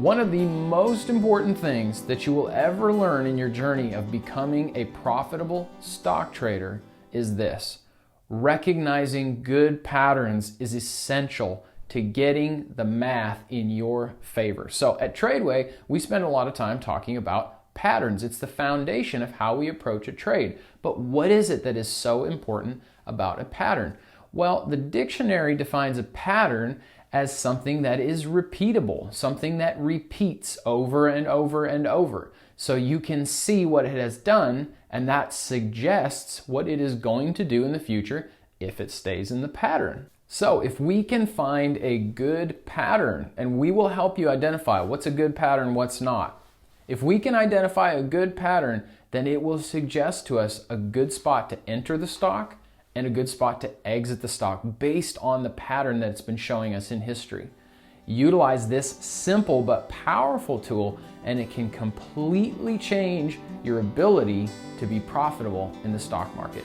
One of the most important things that you will ever learn in your journey of becoming a profitable stock trader is this: recognizing good patterns is essential to getting the math in your favor. So at TRADEway, we spend a lot of time talking about patterns. It's the foundation of how we approach a trade. But what is it that is so important about a pattern? Well, the dictionary defines a pattern as something that is repeatable, something that repeats over and over and over. So you can see what it has done, and that suggests what it is going to do in the future if it stays in the pattern. So if we can find a good pattern, and we will help you identify what's a good pattern, what's not. If we can identify a good pattern, then it will suggest to us a good spot to enter the stock and a good spot to exit the stock based on the pattern that it's been showing us in history. Utilize this simple but powerful tool, and it can completely change your ability to be profitable in the stock market.